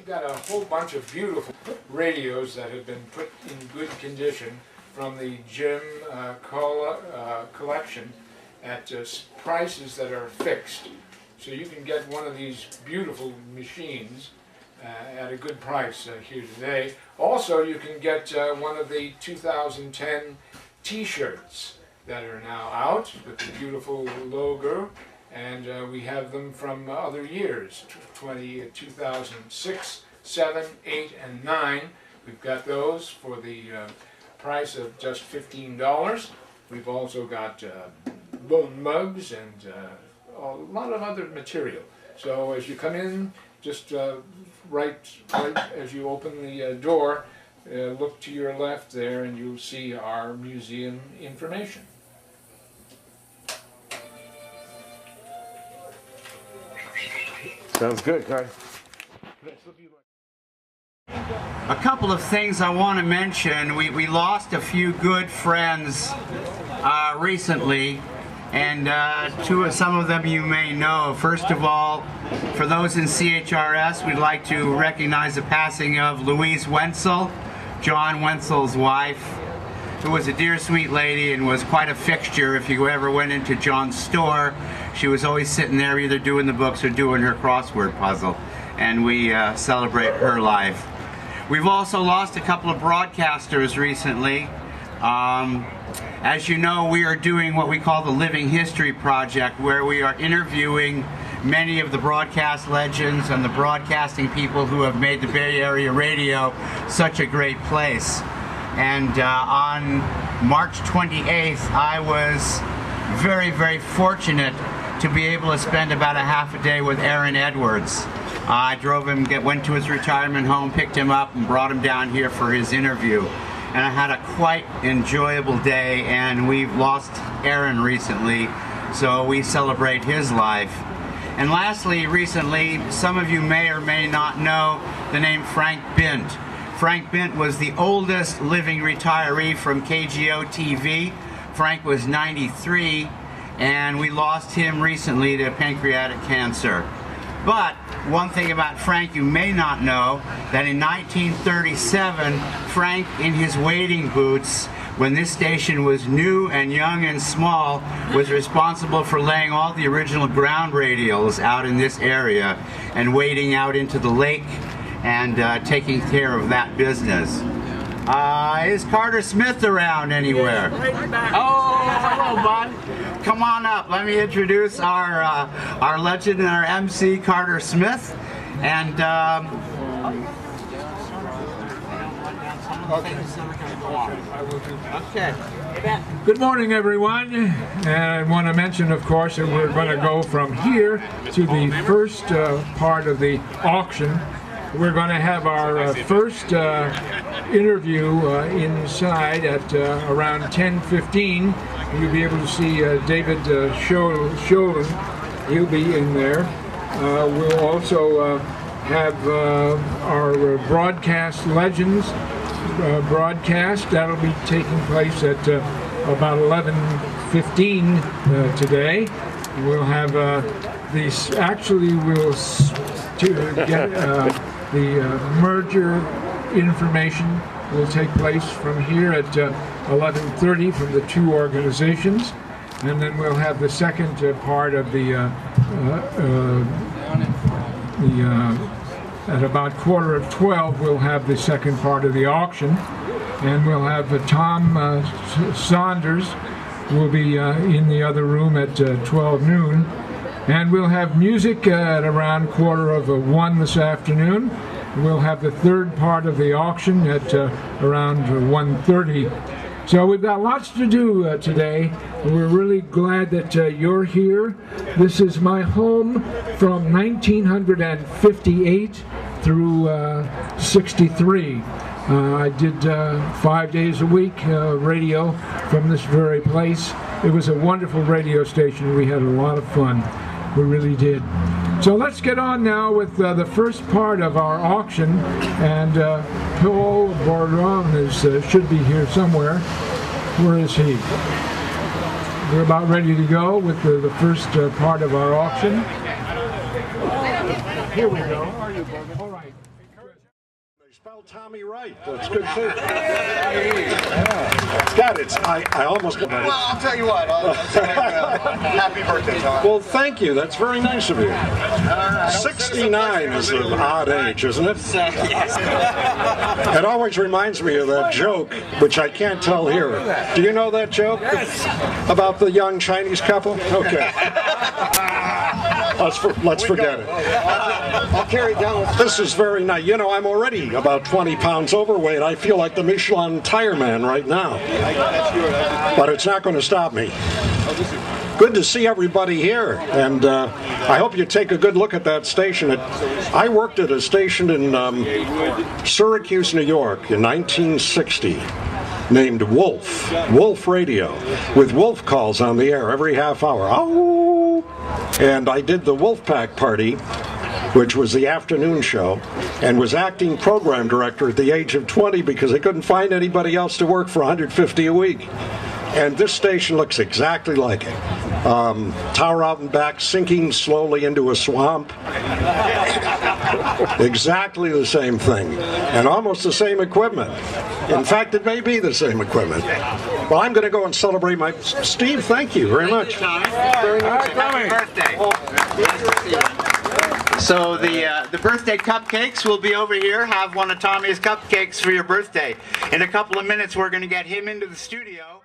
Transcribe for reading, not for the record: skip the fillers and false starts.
we've got a whole bunch of beautiful radios that have been put in good condition from the Jim collection at prices that are fixed. So you can get one of these beautiful machines at a good price here today. Also, you can get one of the 2010 t-shirts that are now out with the beautiful logo, and we have them from other years, 2006, 7, 8, and 9. We've got those for the price of just $15. We've also got bone mugs and a lot of other material. So as you come in, just right as you open the door, look to your left there and you'll see our museum information. Sounds good, Carter. A couple of things I want to mention. We lost a few good friends recently, and some of them you may know. First of all, for those in CHRS, we'd like to recognize the passing of Louise Wenzel, John Wenzel's wife, who was a dear sweet lady and was quite a fixture. If you ever went into John's store, she was always sitting there either doing the books or doing her crossword puzzle, and we celebrate her life. We've also lost a couple of broadcasters recently. As you know, we are doing what we call the Living History Project, where we are interviewing many of the broadcast legends and the broadcasting people who have made the Bay Area radio such a great place. And on March 28th, I was very, very fortunate to be able to spend about a half a day with Aaron Edwards. I drove him, went to his retirement home, picked him up, and brought him down here for his interview. And I had a quite enjoyable day, and we've lost Aaron recently, so we celebrate his life. And lastly, recently, some of you may or may not know the name Frank Bint. Frank Bint was the oldest living retiree from KGO TV. Frank was 93, and we lost him recently to pancreatic cancer. But one thing about Frank you may not know, that in 1937, Frank, in his wading boots, when this station was new and young and small, was responsible for laying all the original ground radios out in this area and wading out into the lake and taking care of that business. Is Carter Smith around anywhere? Oh, hello, bud. Come on up. Let me introduce our legend and our MC, Carter Smith. And okay. Good morning, everyone. And I want to mention, of course, that we're going to go from here to the first part of the auction. We're going to have our first interview inside at around 10:15. You'll be able to see David Sholin. He'll be in there. We'll also have our broadcast legends broadcast. That'll be taking place at about 11:15 today. We'll have these. Actually, we'll get the merger information will take place from here at 11:30 from the two organizations, and then we'll have the second part of at about 11:45 we'll have the second part of the auction, and we'll have Tom Saunders will be in the other room at 12 noon. And we'll have music at around 1:15 this afternoon. We'll have the third part of the auction at around 1:30. So we've got lots to do today. We're really glad that you're here. This is my home from 1958 through 63. I did 5 days a week radio from this very place. It was a wonderful radio station. We had a lot of fun. We really did. So let's get on now with the first part of our auction, and Paul Bourdon should be here somewhere. Where is he? We're about ready to go with the first part of our auction. Here we go. All right. Tommy Wright. That's good too. God, I almost. Well, I'll tell you what. I'll say, happy birthday, Tom. Well, thank you. That's very nice of you. 69 is an odd age, isn't it? Yes. It always reminds me of that joke, which I can't tell here. Do you know that joke? Yes. About the young Chinese couple? Okay. Let's forget it. I'll carry it down. This is very nice. You know, I'm already about 20 pounds overweight. I feel like the Michelin tire man right now. But it's not going to stop me. Good to see everybody here, and I hope you take a good look at that station. I worked at a station in Syracuse, New York in 1960 named Wolf Radio, with wolf calls on the air every half hour. Oh! And I did the Wolfpack Party, which was the afternoon show, and was acting program director at the age of 20 because I couldn't find anybody else to work for $150 a week. And this station looks exactly like it. Tower out and back, sinking slowly into a swamp. Exactly the same thing. And almost the same equipment. In fact, it may be the same equipment. Well, I'm going to go and celebrate my... Steve, thank you very much. Very nice. Happy birthday. So the birthday cupcakes will be over here. Have one of Tommy's cupcakes for your birthday. In a couple of minutes, we're going to get him into the studio.